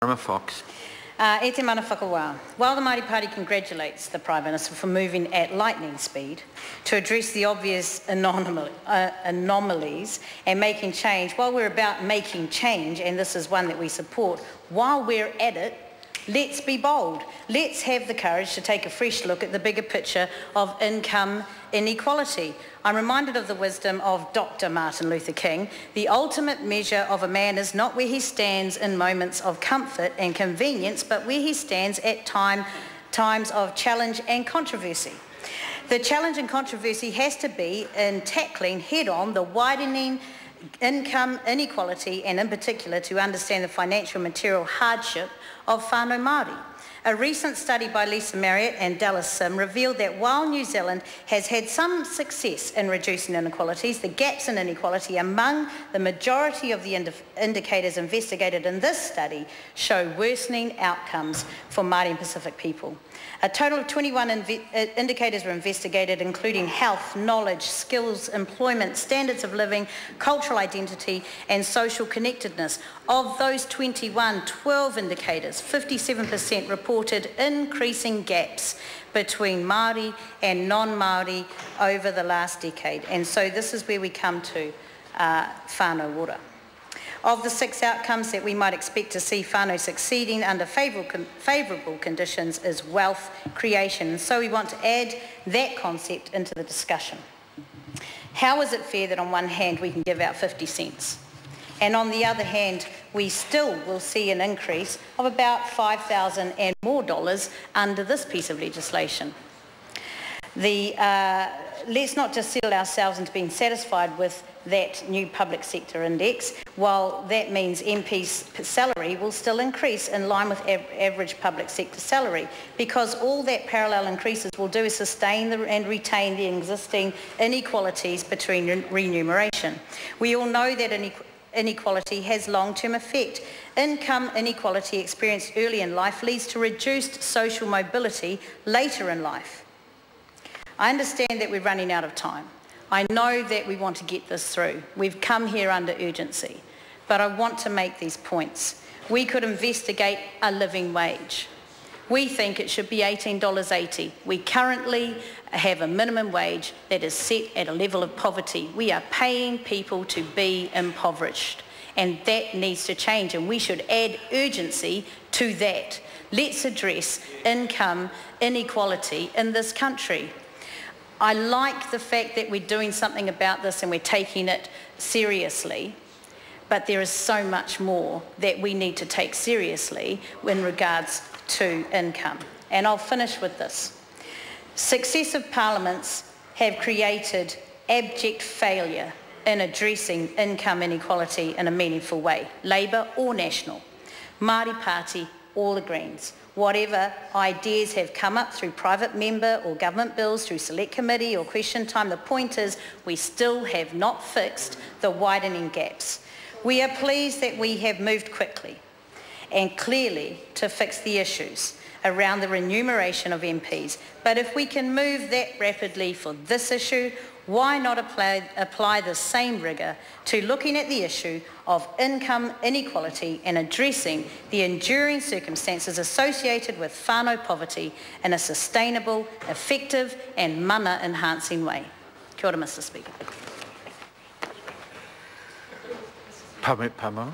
Fox. E te mana whakawā. While the Māori Party congratulates the Prime Minister for moving at lightning speed to address the obvious anomalies and making change, while we're about making change, and this is one that we support, while we're at it, let's be bold. Let's have the courage to take a fresh look at the bigger picture of income inequality. I'm reminded of the wisdom of Dr. Martin Luther King. The ultimate measure of a man is not where he stands in moments of comfort and convenience, but where he stands at times of challenge and controversy. The challenge and controversy has to be in tackling head-on the widening income inequality, and in particular to understand the financial and material hardship of whānau Māori. A recent study by Lisa Marriott and Dallas Sim revealed that while New Zealand has had some success in reducing inequalities, the gaps in inequality among the majority of the indicators investigated in this study show worsening outcomes for Māori and Pacific people. A total of 21 indicators were investigated, including health, knowledge, skills, employment, standards of living, cultural identity and social connectedness. Of those 21, 12 indicators, 57% reported increasing gaps between Māori and non-Māori over the last decade. And so this is where we come to whānau ora. Of the 6 outcomes that we might expect to see whānau succeeding under favourable conditions is wealth creation. And so we want to add that concept into the discussion. How is it fair that on one hand we can give out 50 cents and on the other hand we still will see an increase of about $5,000 and more under this piece of legislation? Let's not just settle ourselves into being satisfied with that new public sector index. While that means MP's salary will still increase in line with average public sector salary, because all that parallel increases will do is sustain and retain the existing inequalities between remuneration. We all know that inequality has long-term effect. Income inequality experienced early in life leads to reduced social mobility later in life. I understand that we're running out of time. I know that we want to get this through. We've come here under urgency, but I want to make these points. We could investigate a living wage. We think it should be $18.80. We currently have a minimum wage that is set at a level of poverty. We are paying people to be impoverished, and that needs to change, and we should add urgency to that. Let's address income inequality in this country. I like the fact that we're doing something about this and we're taking it seriously, but there is so much more that we need to take seriously in regards to income. And I'll finish with this. Successive parliaments have created abject failure in addressing income inequality in a meaningful way, Labour or National, Māori Party or the Greens. Whatever ideas have come up through private member or government bills, through select committee or question time, the point is we still have not fixed the widening gaps. We are pleased that we have moved quickly and clearly to fix the issues around the remuneration of MPs. But if we can move that rapidly for this issue, why not apply the same rigour to looking at the issue of income inequality and addressing the enduring circumstances associated with whānau poverty in a sustainable, effective and mana-enhancing way? Kia ora, Mr. Speaker. Pamo.